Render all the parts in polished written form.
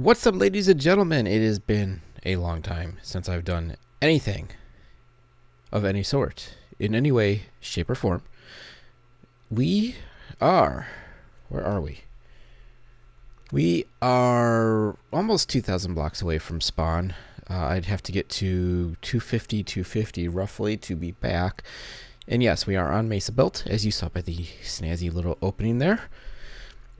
What's up, ladies and gentlemen? It has been a long time since I've done anything of any sort, in any way, shape, or form. We are... Where are we? We are almost 2,000 blocks away from spawn. I'd have to get to 250 roughly to be back. And yes, we are on MesaBuilt, as you saw by the snazzy little opening there.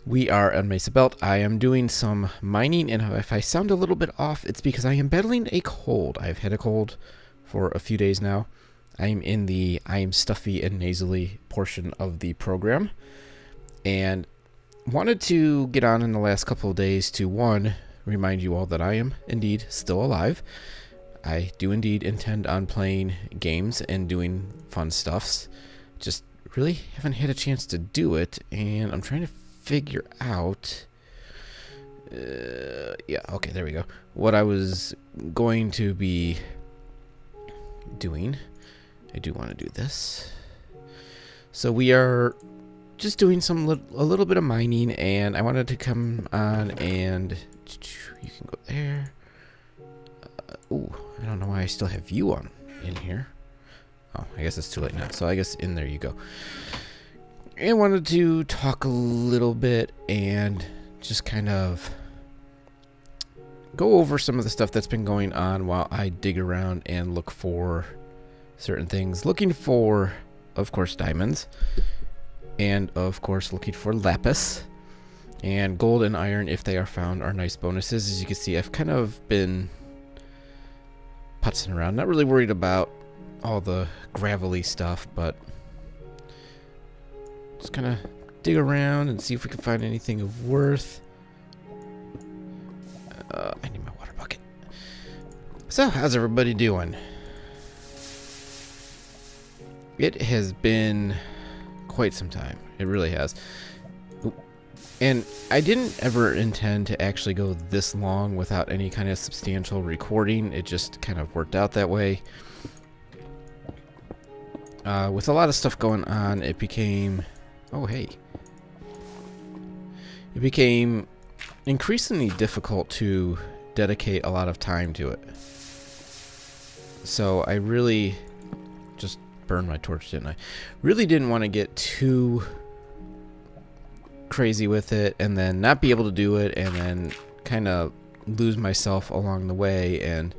We are on MesaBuilt. I am doing some mining, and if I sound a little bit off, it's because I am battling a cold. I've had a cold for a few days now. I am in the I am stuffy and nasally portion of the program, and wanted to get on in the last couple of days to, one, remind you all that I am indeed still alive. I do indeed intend on playing games and doing fun stuffs. Just really haven't had a chance to do it, and I'm trying to figure out yeah, okay, there we go, what I was going to be doing. I do want to do this. So we are just doing a little bit of mining, and I wanted to come on and you can go there. Ooh, I don't know why I still have you on in here. Oh, I guess it's too late now, so I guess in there you go. I wanted to talk a little bit and just kind of go over some of the stuff that's been going on while I dig around and look for certain things. Looking for, of course, diamonds. And, of course, looking for lapis. And gold and iron, if they are found, are nice bonuses. As you can see, I've kind of been putzing around. Not really worried about all the gravelly stuff, but just kind of dig around and see if we can find anything of worth. I need my water bucket. So, how's everybody doing? It has been quite some time. It really has. And I didn't ever intend to actually go this long without any kind of substantial recording. It just kind of worked out that way. With a lot of stuff going on, it became... Oh, hey. It became increasingly difficult to dedicate a lot of time to it. So I really just burned my torch, didn't I? Really didn't want to get too crazy with it and then not be able to do it and then kind of lose myself along the way. And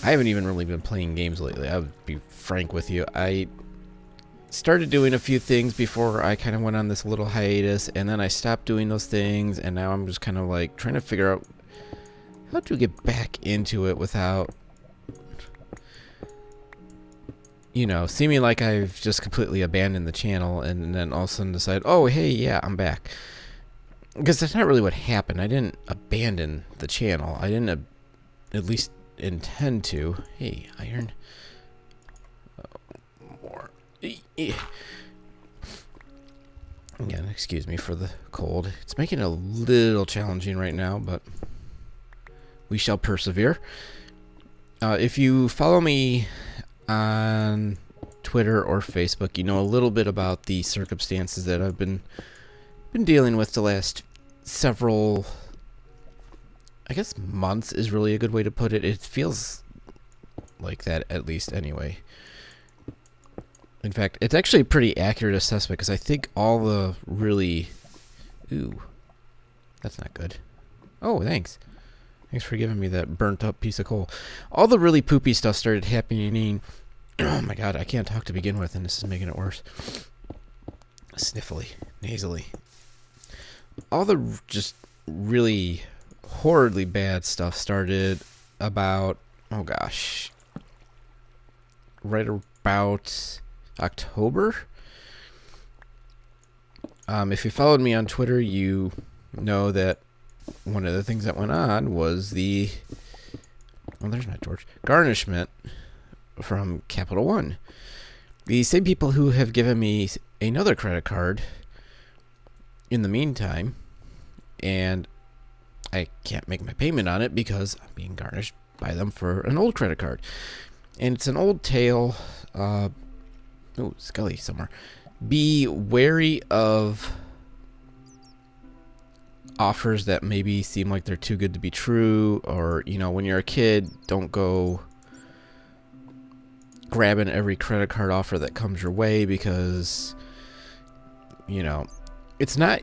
I haven't even really been playing games lately. I would be frank with you. I started doing a few things before I kind of went on this little hiatus, and then I stopped doing those things, and now I'm just kind of like trying to figure out how to get back into it without, you know, seeming like I've just completely abandoned the channel and then all of a sudden decide, oh, hey, yeah, I'm back. Because that's not really what happened. I didn't abandon the channel. I didn't at least intend to. Hey, iron. More. Again, excuse me for the cold. It's making it a little challenging right now, but we shall persevere. If you follow me on Twitter or Facebook, you know a little bit about the circumstances that I've been dealing with the last several, I guess months is really a good way to put it. It feels like that, at least anyway. In fact, it's actually a pretty accurate assessment because I think all the really... Ooh, that's not good. Oh, thanks. Thanks for giving me that burnt up piece of coal. All the really poopy stuff started happening. Oh my god, I can't talk to begin with, and this is making it worse. Sniffly, nasally. All the just really horridly bad stuff started about, oh gosh, right about October. If you followed me on Twitter, you know that one of the things that went on was the, oh, there's my torch, garnishment from Capital One. The same people who have given me another credit card in the meantime, and I can't make my payment on it because I'm being garnished by them for an old credit card. And it's an old tale. Oh, Scully somewhere. Be wary of offers that maybe seem like they're too good to be true, or, you know, when you're a kid, don't go grabbing every credit card offer that comes your way, because, you know, it's not,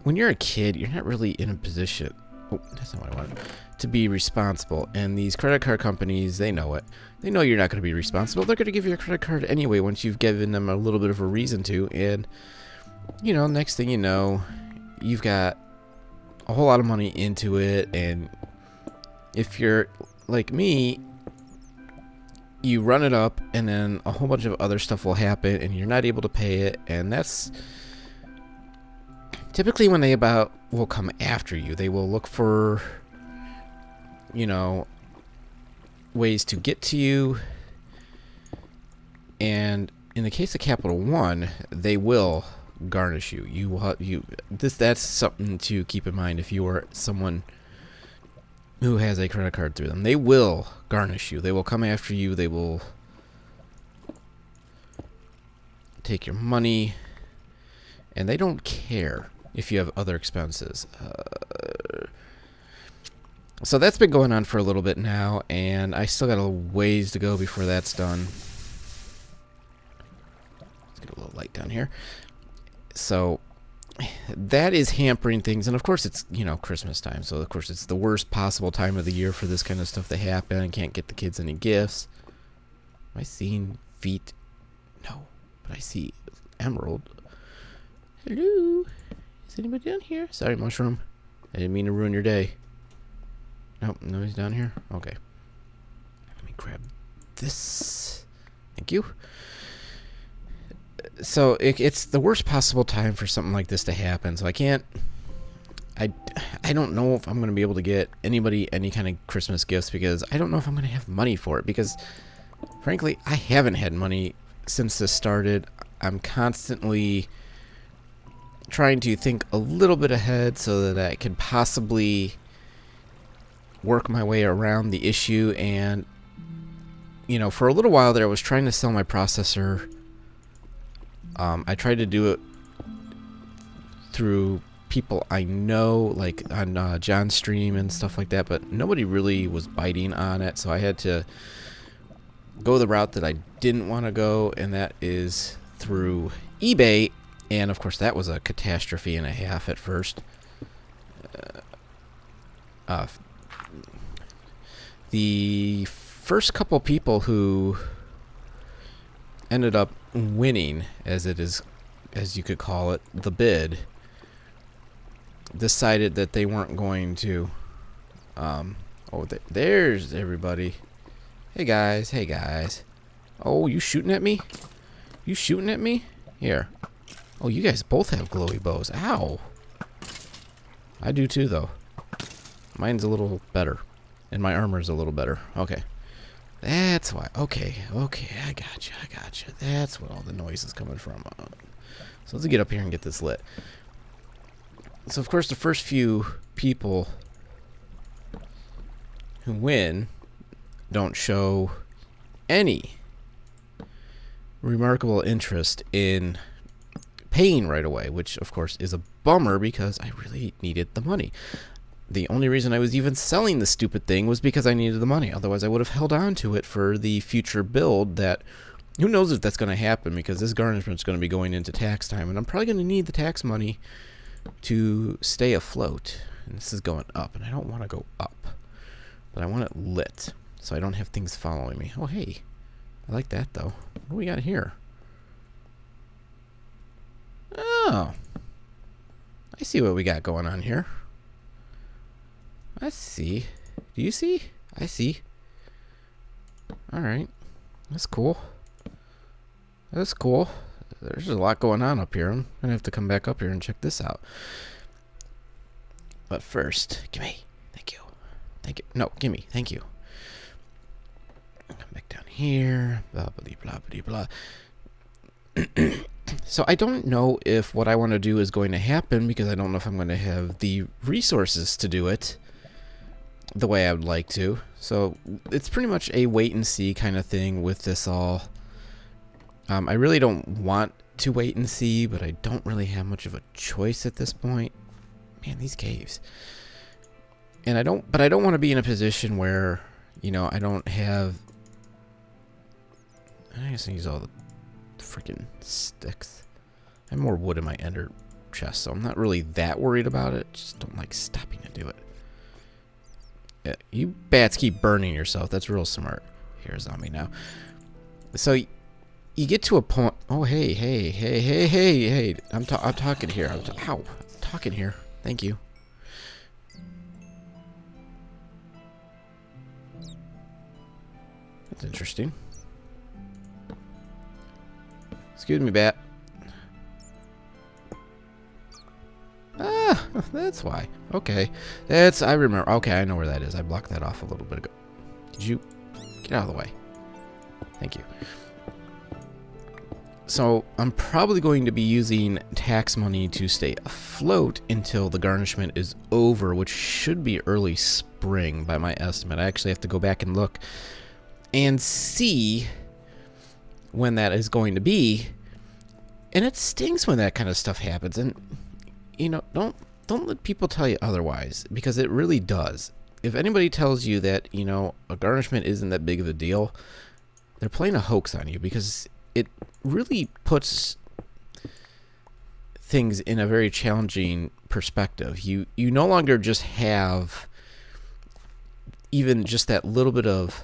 when you're a kid, you're not really in a position, oh, that's not what I wanted, to be responsible. And these credit card companies, they know it. They know you're not going to be responsible. They're going to give you a credit card anyway once you've given them a little bit of a reason to. And, you know, next thing you know, you've got a whole lot of money into it. And if you're like me, you run it up, and then a whole bunch of other stuff will happen, and you're not able to pay it. And that's typically when they will come after you. They will look for, you know, ways to get to you. And in the case of Capital One, they will garnish you. That's something to keep in mind if you are someone who has a credit card through them. They will garnish you. They will come after you. They will take your money, and they don't care if you have other expenses. So that's been going on for a little bit now, and I still got a ways to go before that's done. Let's get a little light down here. So that is hampering things, and of course it's, you know, Christmas time, so of course it's the worst possible time of the year for this kind of stuff to happen. I can't get the kids any gifts. Am I seeing feet? No, but I see Emerald. Hello? Is anybody down here? Sorry, Mushroom. I didn't mean to ruin your day. Nope, nobody's down here? Okay. Let me grab this. Thank you. So it's the worst possible time for something like this to happen. So I don't know if I'm going to be able to get anybody any kind of Christmas gifts, because I don't know if I'm going to have money for it, because frankly, I haven't had money since this started. I'm constantly trying to think a little bit ahead so that I can possibly work my way around the issue. And, you know, for a little while there, I was trying to sell my processor. I tried to do it through people I know, like on John's stream and stuff like that, but nobody really was biting on it, so I had to go the route that I didn't want to go, and that is through eBay. And of course that was a catastrophe and a half at first. The first couple people who ended up winning, as you could call it, the bid, decided that they weren't going to there's everybody. Hey guys. Oh, you shooting at me? Here. Oh, you guys both have glowy bows. Ow. I do too, though. Mine's a little better, and my armor's a little better. Okay. That's why. Okay, I gotcha. That's what all the noise is coming from. So let's get up here and get this lit. So, of course, the first few people who win don't show any remarkable interest in paying right away, which, of course, is a bummer because I really needed the money. The only reason I was even selling the stupid thing was because I needed the money. Otherwise, I would have held on to it for the future build that, who knows if that's going to happen, because this garnishment's going to be going into tax time, and I'm probably going to need the tax money to stay afloat. And this is going up, and I don't want to go up, but I want it lit so I don't have things following me. Oh, hey. I like that, though. What do we got here? Oh. I see what we got going on here. I see. Do you see? I see. Alright. That's cool. That's cool. There's a lot going on up here. I'm going to have to come back up here and check this out. But first, gimme. Thank you. Thank you. No, gimme. Thank you. Come back down here. Blah, blah, blah, blah. So I don't know if what I want to do is going to happen, because I don't know if I'm going to have the resources to do it the way I would like to. So it's pretty much a wait and see kind of thing with this all. I really don't want to wait and see, but I don't really have much of a choice at this point. Man, these caves. And I don't want to be in a position where, you know, I don't have... I guess I use all the freaking sticks. I have more wood in my ender chest, so I'm not really that worried about it. Just don't like stopping to do it. Yeah, you bats keep burning yourself. That's real smart. Here's on me now. So you get to a point. Oh, hey. I'm talking here. I'm talking here. Thank you. That's interesting. Excuse me, bat. Ah, that's why. Okay. I remember. Okay, I know where that is. I blocked that off a little bit ago. Did you? Get out of the way. Thank you. So, I'm probably going to be using tax money to stay afloat until the garnishment is over, which should be early spring by my estimate. I actually have to go back and look and see when that is going to be. And it stings when that kind of stuff happens. And, you know, don't let people tell you otherwise, because it really does. If anybody tells you that, you know, a garnishment isn't that big of a deal, they're playing a hoax on you, because it really puts things in a very challenging perspective. You no longer just have even just that little bit of...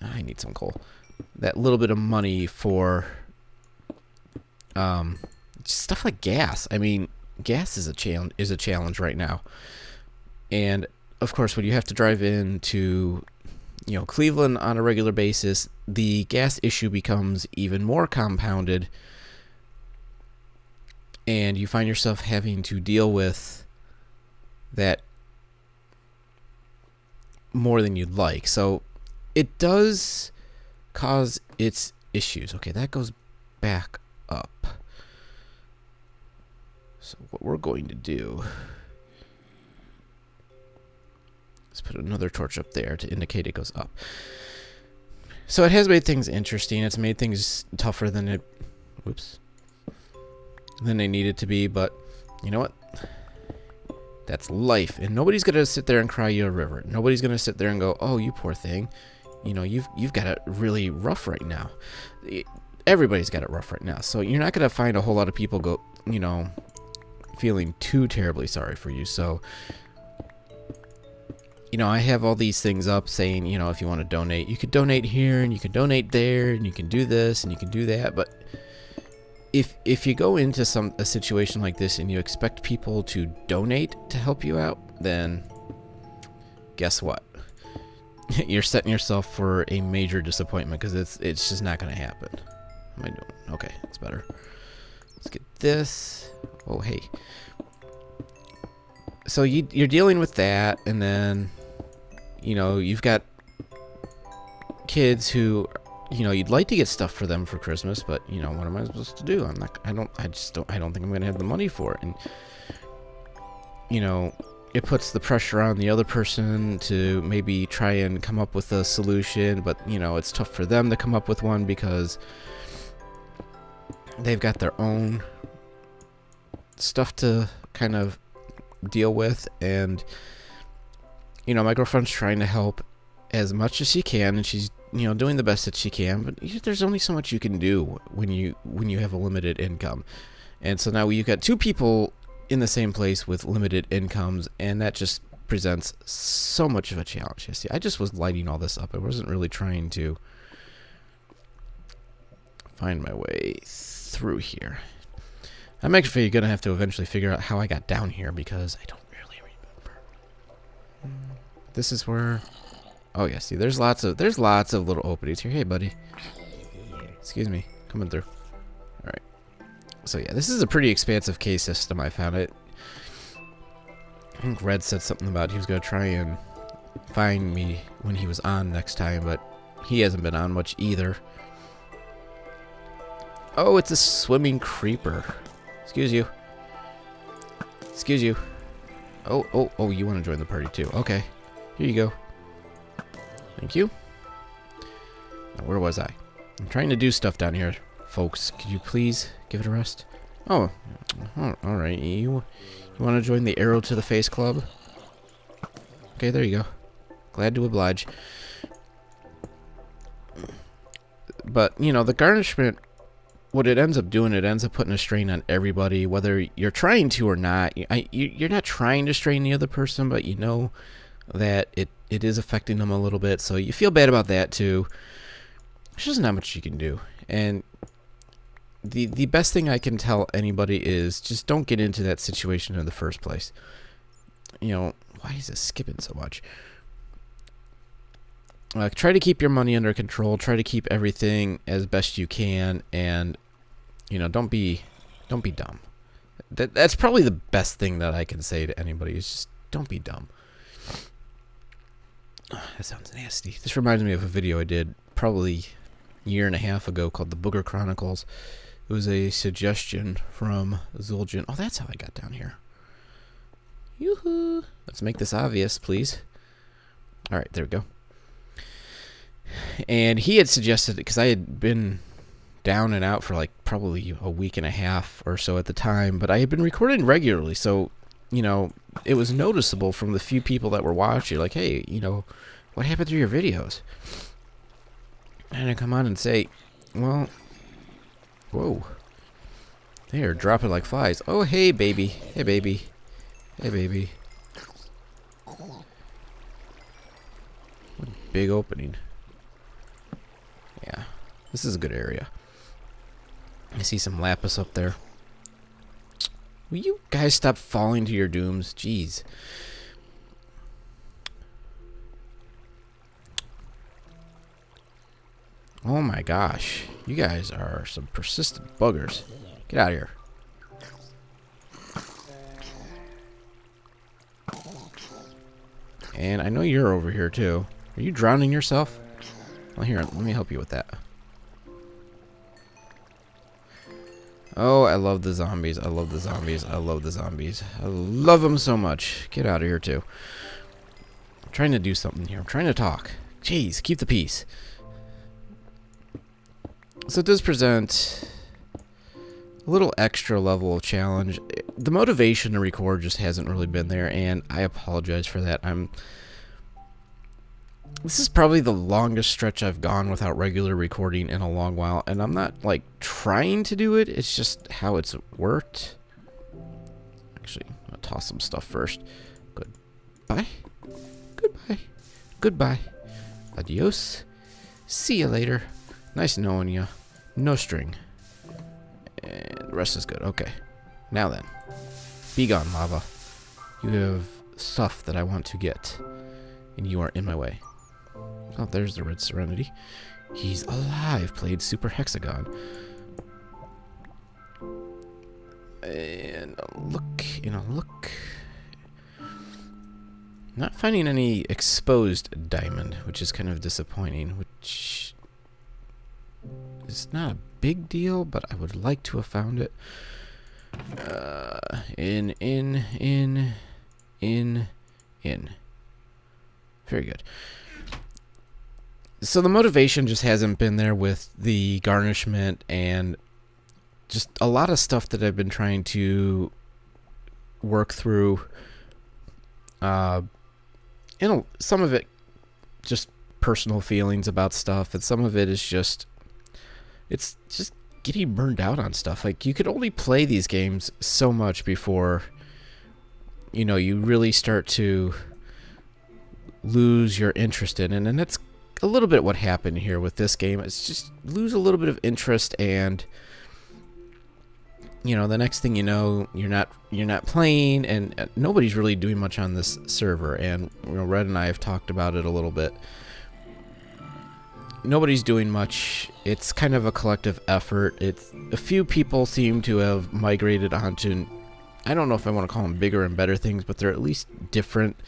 I need some coal. That little bit of money for stuff like gas. I mean, gas is a challenge right now. And of course, when you have to drive into, you know, Cleveland on a regular basis, the gas issue becomes even more compounded, and you find yourself having to deal with that more than you'd like. So it does cause its issues. Okay, that goes back up. So what we're going to do is put another torch up there to indicate it goes up. So it has made things interesting. It's made things tougher than than they needed to be, but you know what? That's life, and nobody's gonna sit there and cry you a river. Nobody's gonna sit there and go, "Oh, you poor thing. You know, you've got it really rough right now." Everybody's got it rough right now. So you're not gonna find a whole lot of people go, you know, feeling too terribly sorry for you. So, you know, I have all these things up saying, you know, if you want to donate, you could donate here, and you can donate there, and you can do this, and you can do that. But if you go into a situation like this and you expect people to donate to help you out, then guess what? You're setting yourself for a major disappointment, because it's just not going to happen. What am I doing? Okay, it's better. Let's get this. Oh, hey. So you're dealing with that, and then, you know, you've got kids who, you know, you'd like to get stuff for them for Christmas, but, you know, what am I supposed to do? I don't think I'm going to have the money for it. And, you know, it puts the pressure on the other person to maybe try and come up with a solution, but, you know, it's tough for them to come up with one because they've got their own stuff to kind of deal with. And, you know, my girlfriend's trying to help as much as she can, and she's, you know, doing the best that she can, but there's only so much you can do when you have a limited income. And so now you've got two people in the same place with limited incomes, and that just presents so much of a challenge. You see, I just was lighting all this up. I wasn't really trying to find my way through here. I'm actually going to have to eventually figure out how I got down here, because I don't really remember. This is where... Oh yeah, see, there's lots of little openings here. Hey, buddy. Excuse me, coming through. All right. So yeah, this is a pretty expansive cave system. I found it. I think Red said something about he was gonna try and find me when he was on next time, but he hasn't been on much either. Oh, it's a swimming creeper. Excuse you. Excuse you. Oh, you want to join the party too? Okay, here you go. Thank you. Now, where was I? I'm trying to do stuff down here, folks. Could you please give it a rest? Oh, all right. You want to join the Arrow to the Face Club? Okay, there you go. Glad to oblige. But, you know, the garnishment, what it ends up doing, it ends up putting a strain on everybody, whether you're trying to or not. You're not trying to strain the other person, but you know that it is affecting them a little bit, so you feel bad about that too. There's just not much you can do. And the best thing I can tell anybody is just don't get into that situation in the first place. You know, why is this skipping so much? Try to keep your money under control. Try to keep everything as best you can, and you know, don't be dumb. That's probably the best thing that I can say to anybody is just don't be dumb. That sounds nasty. This reminds me of a video I did probably a year and a half ago called The Booger Chronicles. It was a suggestion from Zul'jin. Oh, that's how I got down here. Yoo-hoo! Let's make this obvious, please. All right, there we go. And he had suggested it because I had been down and out for like probably a week and a half or so at the time, but I had been recording regularly, so you know it was noticeable from the few people that were watching. Like, hey, you know, what happened to your videos? And I come on and say, well, whoa, they are dropping like flies. Oh, hey, baby, hey, baby, hey, baby. What a big opening. Yeah, this is a good area. I see some lapis up there. Will you guys stop falling to your dooms? Jeez. Oh my gosh. You guys are some persistent buggers. Get out of here. And I know you're over here too. Are you drowning yourself? Well, here, let me help you with that. Oh, I love the zombies. I love the zombies. I love the zombies. I love them so much. Get out of here, too. I'm trying to do something here. I'm trying to talk. Jeez, keep the peace. So it does present a little extra level of challenge. The motivation to record just hasn't really been there, and I apologize for that. This is probably the longest stretch I've gone without regular recording in a long while, and I'm not, like, trying to do it. It's just how it's worked. Actually, I'm going to toss some stuff first. Goodbye. Goodbye. Goodbye. Adios. See you later. Nice knowing you. No string. And the rest is good. Okay. Now then. Be gone, lava. You have stuff that I want to get, and you are in my way. Oh, there's the TheRedSerenity. He's alive. Played Super Hexagon. And a look. Not finding any exposed diamond, which is kind of disappointing, which is not a big deal, but I would like to have found it. In. Very good. So the motivation just hasn't been there with the garnishment and just a lot of stuff that I've been trying to work through. Some of it just personal feelings about stuff, and some of it is just getting burned out on stuff. Like, you could only play these games so much before, you know, you really start to lose your interest in it, and that's a little bit what happened here with this game. It's just lose a little bit of interest, and you know, the next thing you know, you're not playing, and nobody's really doing much on this server. And you know, Red and I have talked about it a little bit. Nobody's doing much. It's kind of a collective effort. It's a few people seem to have migrated onto, I don't know if I want to call them bigger and better things, but they're at least different,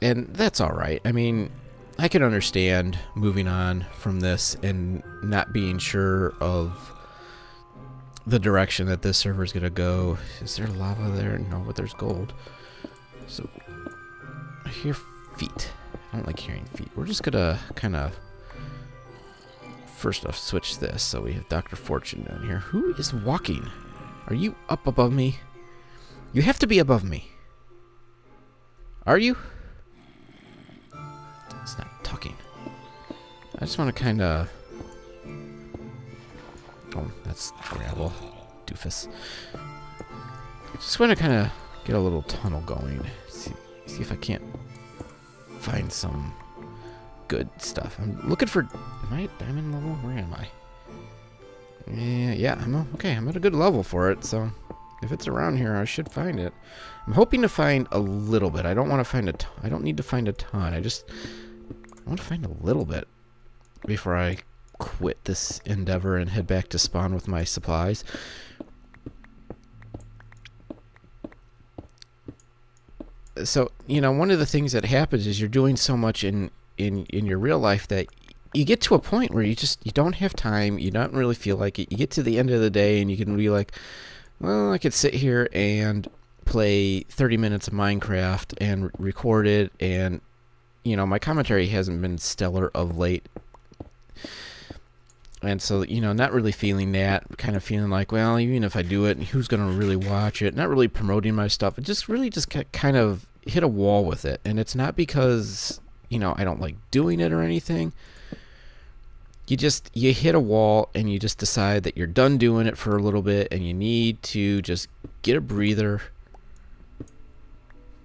and that's all right. I mean, I can understand moving on from this and not being sure of the direction that this server is going to go. Is there lava there? No, but there's gold. So, I hear feet. I don't like hearing feet. We're just going to kind of first off switch this. So we have Dr. Fortune down here. Who is walking? Are you up above me? You have to be above me. Are you? It's not talking. I just want to kind of... Oh, that's gravel. Doofus. I just want to kind of get a little tunnel going. See if I can't find some good stuff. I'm looking for... Am I at diamond level? Where am I? Yeah, okay. I'm at a good level for it, so if it's around here, I should find it. I'm hoping to find a little bit. I don't want to find a ton. I don't need to find a ton. I want to find a little bit before I quit this endeavor and head back to spawn with my supplies. So, you know, one of the things that happens is you're doing so much in your real life that you get to a point where you don't have time, you don't really feel like it. You get to the end of the day and you can be like, well, I could sit here and play 30 minutes of Minecraft and record it, and, you know, my commentary hasn't been stellar of late. And so, you know, not really feeling that, kind of feeling like, well, even if I do it, who's going to really watch it? Not really promoting my stuff. It just really just kind of hit a wall with it. And it's not because, you know, I don't like doing it or anything. You hit a wall and you just decide that you're done doing it for a little bit and you need to just get a breather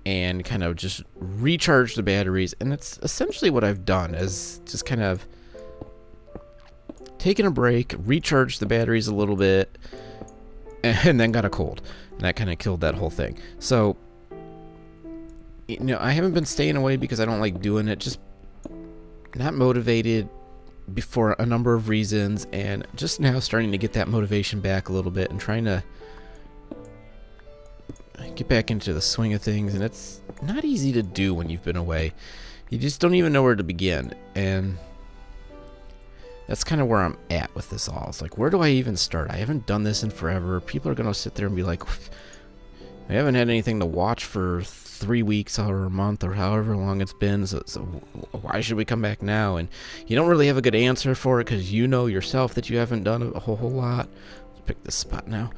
and kind of just recharge the batteries. And that's essentially what I've done, is just kind of taken a break, recharged the batteries a little bit, and then got a cold. And that kind of killed that whole thing. So, you know, I haven't been staying away because I don't like doing it. Just not motivated for a number of reasons, and just now starting to get that motivation back a little bit and trying to get back into the swing of things. And it's not easy to do when you've been away. You just don't even know where to begin, and that's kind of where I'm at with this all. It's like, where do I even start? I haven't done this in forever. People are going to sit there and be like, I haven't had anything to watch for 3 weeks or a month or however long it's been, so why should we come back now? And you don't really have a good answer for it because you know yourself that you haven't done a whole lot. Let's pick this spot now.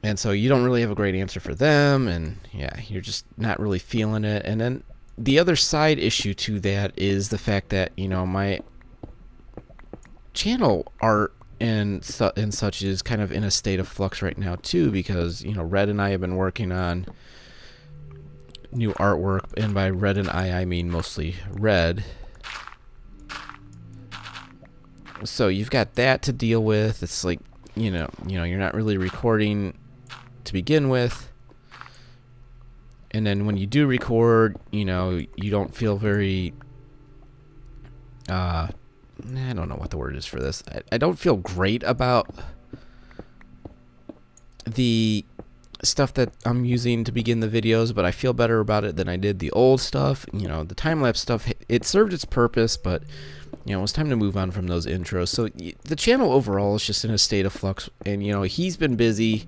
And so you don't really have a great answer for them, and yeah, you're just not really feeling it. And then the other side issue to that is the fact that, you know, my channel art and such is kind of in a state of flux right now too, because, you know, Red and I have been working on new artwork, and by Red and I mean mostly Red. So you've got that to deal with. It's like, you know, you're not really recording to begin with, and then when you do record, you know, you don't feel very I don't know what the word is for this. I don't feel great about the stuff that I'm using to begin the videos, but I feel better about it than I did the old stuff. You know, the time-lapse stuff, it served its purpose, but, you know, it's time to move on from those intros. So the channel overall is just in a state of flux, and, you know, he's been busy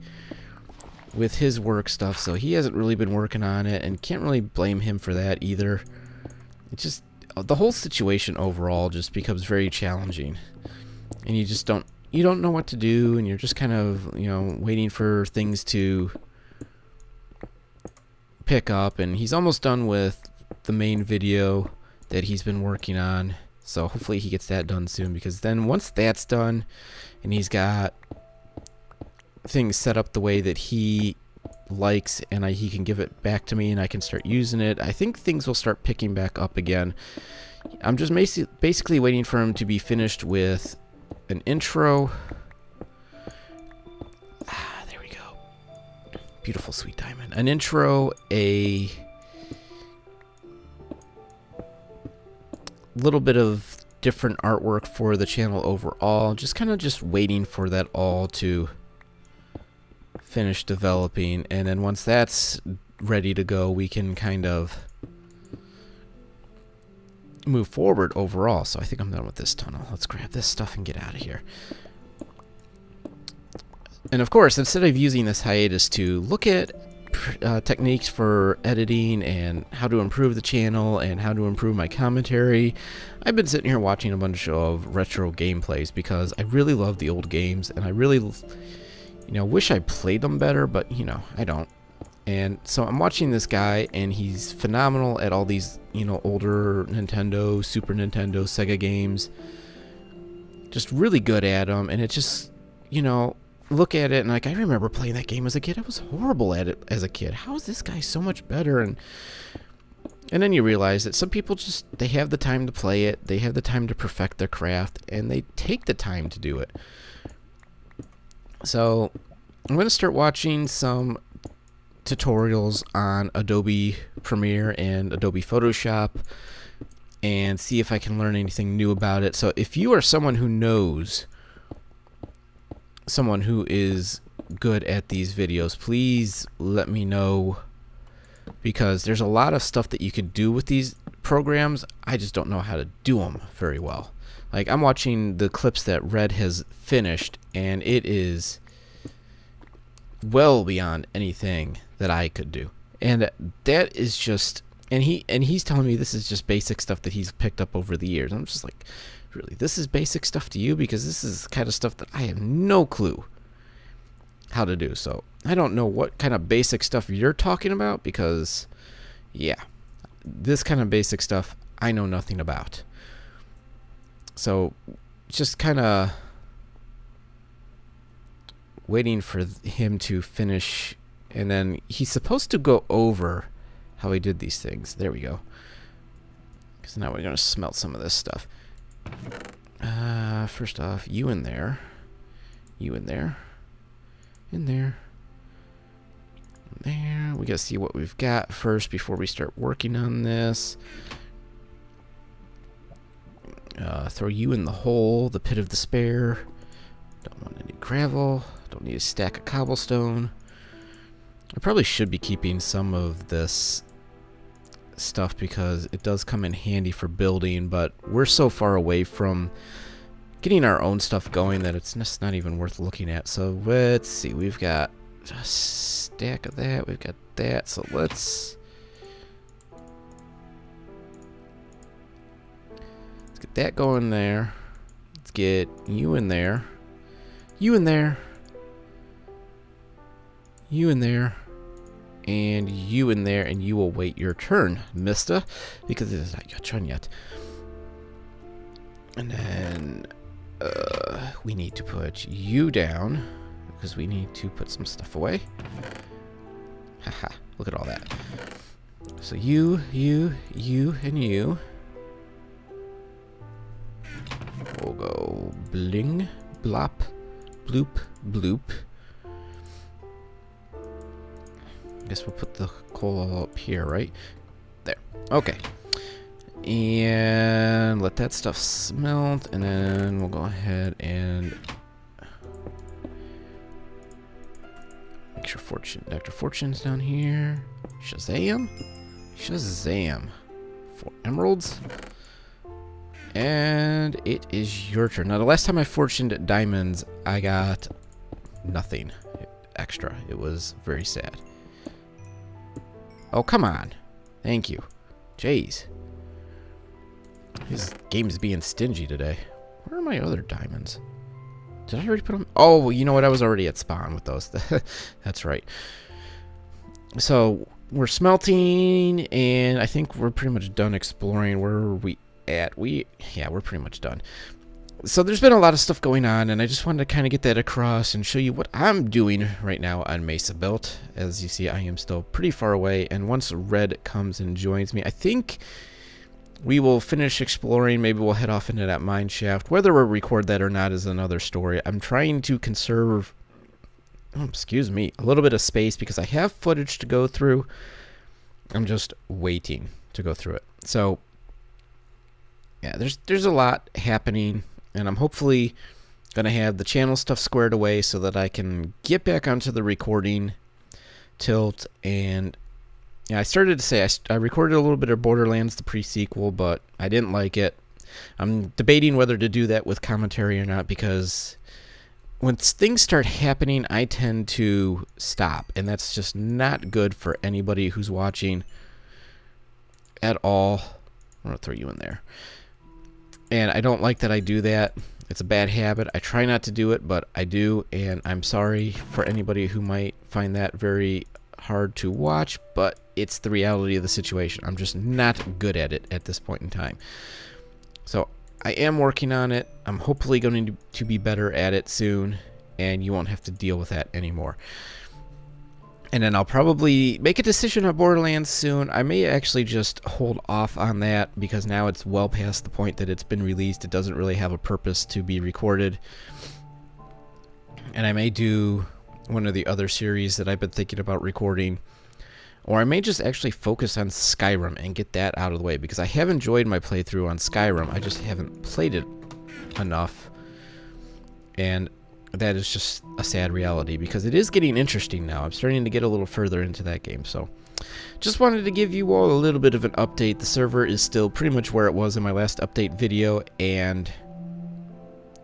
with his work stuff, so he hasn't really been working on it, and can't really blame him for that either. It's just, the whole situation overall just becomes very challenging, and you don't know what to do, and you're just kind of, you know, waiting for things to pick up. And he's almost done with the main video that he's been working on, so hopefully he gets that done soon, because then once that's done and he's got things set up the way that he likes, and he can give it back to me and I can start using it, I think things will start picking back up again. I'm just basically waiting for him to be finished with an intro. There we go. Beautiful sweet diamond. An intro, a little bit of different artwork for the channel overall. Just kind of just waiting for that all to finish developing, and then once that's ready to go, we can kind of move forward overall. So I think I'm done with this tunnel. Let's grab this stuff and get out of here. And of course, instead of using this hiatus to look at techniques for editing and how to improve the channel and how to improve my commentary, I've been sitting here watching a bunch of retro gameplays because I really love the old games, and I really You know, wish I played them better, but, you know, I don't. And so I'm watching this guy, and he's phenomenal at all these, you know, older Nintendo, Super Nintendo, Sega games. Just really good at them, and it just, you know, look at it, and like, I remember playing that game as a kid. I was horrible at it as a kid. How is this guy so much better? And then you realize that some people just, they have the time to play it, they have the time to perfect their craft, and they take the time to do it. So I'm going to start watching some tutorials on Adobe Premiere and Adobe Photoshop and see if I can learn anything new about it. So if you are someone who knows someone who is good at these videos, please let me know, because there's a lot of stuff that you could do with these programs. I just don't know how to do them very well. Like, I'm watching the clips that Red has finished, and it is well beyond anything that I could do. And that is just, and he's telling me this is just basic stuff that he's picked up over the years. I'm just like, really, this is basic stuff to you? Because this is kind of stuff that I have no clue how to do. So I don't know what kind of basic stuff you're talking about, because yeah, this kind of basic stuff I know nothing about. So just kind of waiting for him to finish, and then he's supposed to go over how he did these things. There we go. Because now we're going to smelt some of this stuff. First off, you in there. You in there. In there. There. We got to see what we've got first before we start working on this. Throw you in the hole, the pit of despair. Don't want any gravel. Don't need a stack of cobblestone. I probably should be keeping some of this stuff because it does come in handy for building, but we're so far away from getting our own stuff going that it's just not even worth looking at. So let's see, we've got a stack of that, we've got that, so let's get that going there. Let's get you in there, you in there, you in there, and you in there, and you will wait your turn, mister, because it is not your turn yet. And then we need to put you down because we need to put some stuff away. Haha, look at all that. So you, and you. We'll go bling, blop, bloop, bloop. Guess we'll put the coal all up here, right? There. Okay. And let that stuff smelt, and then we'll go ahead and make sure Dr. Fortune's down here. Shazam. Shazam. 4 emeralds. And it is your turn. Now, the last time I fortuned diamonds, I got nothing extra. It was very sad. Oh, come on. Thank you. Jeez. This game's being stingy today. Where are my other diamonds? Did I already put them? Oh, you know what? I was already at spawn with those. That's right. So, we're smelting, and I think we're pretty much done exploring. Where are we at? Yeah, we're pretty much done. So there's been a lot of stuff going on, and I just wanted to kind of get that across and show you what I'm doing right now on MesaBuilt. As you see, I am still pretty far away, and once Red comes and joins me, I think we will finish exploring. Maybe we'll head off into that mine shaft. Whether we'll record that or not is another story. I'm trying to conserve, a little bit of space because I have footage to go through. I'm just waiting to go through it. So yeah, there's a lot happening, and I'm hopefully gonna have the channel stuff squared away so that I can get back onto the recording tilt. And yeah, I started to say I recorded a little bit of Borderlands, the pre-sequel, but I didn't like it. I'm debating whether to do that with commentary or not, because when things start happening, I tend to stop, and that's just not good for anybody who's watching at all. I'm gonna throw you in there. And I don't like that I do that. It's a bad habit. I try not to do it, but I do, and I'm sorry for anybody who might find that very hard to watch, but it's the reality of the situation. I'm just not good at it at this point in time. So I am working on it. I'm hopefully going to be better at it soon, and you won't have to deal with that anymore. And then I'll probably make a decision on Borderlands soon. I may actually just hold off on that because now it's well past the point that it's been released. It doesn't really have a purpose to be recorded. And I may do one of the other series that I've been thinking about recording. Or I may just actually focus on Skyrim and get that out of the way, because I have enjoyed my playthrough on Skyrim. I just haven't played it enough. And that is just a sad reality, because it is getting interesting now. I'm starting to get a little further into that game. So just wanted to give you all a little bit of an update. The server is still pretty much where it was in my last update video, and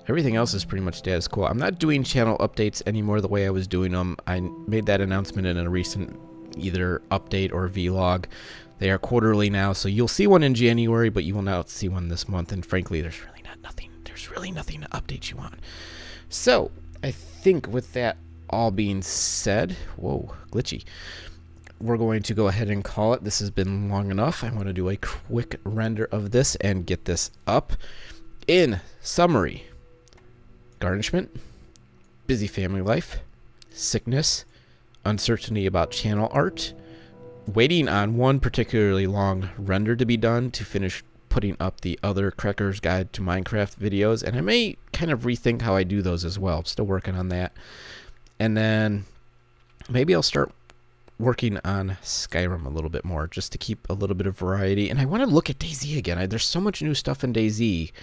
everything else is pretty much status quo. I'm not doing channel updates anymore the way I was doing them. I made that announcement in a recent either update or vlog. They are quarterly now, so you'll see one in January, but you will not see one this month. And frankly, there's really nothing to update you on. So I think with that all being said, whoa, glitchy, we're going to go ahead and call it. This has been long enough. I want to do a quick render of this and get this up. In summary, garnishment, busy family life, sickness, uncertainty about channel art, waiting on one particularly long render to be done to finish putting up the other Cracker's Guide to Minecraft videos, and I may kind of rethink how I do those as well. I'm still working on that. And then maybe I'll start working on Skyrim a little bit more, just to keep a little bit of variety. And I want to look at DayZ again. There's so much new stuff in DayZ,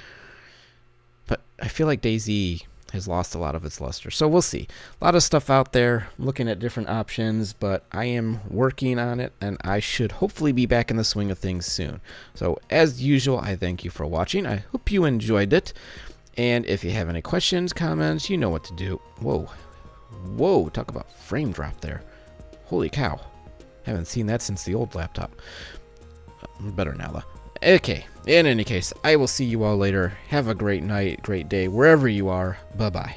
but I feel like DayZ has lost a lot of its luster. So we'll see. A lot of stuff out there. I'm looking at different options, but I am working on it, and I should hopefully be back in the swing of things soon. So as usual, I thank you for watching. I hope you enjoyed it. And if you have any questions, comments, you know what to do. Whoa. Whoa, talk about frame drop there. Holy cow. Haven't seen that since the old laptop. Better now, though. Okay, in any case, I will see you all later. Have a great night, great day, wherever you are. Bye-bye.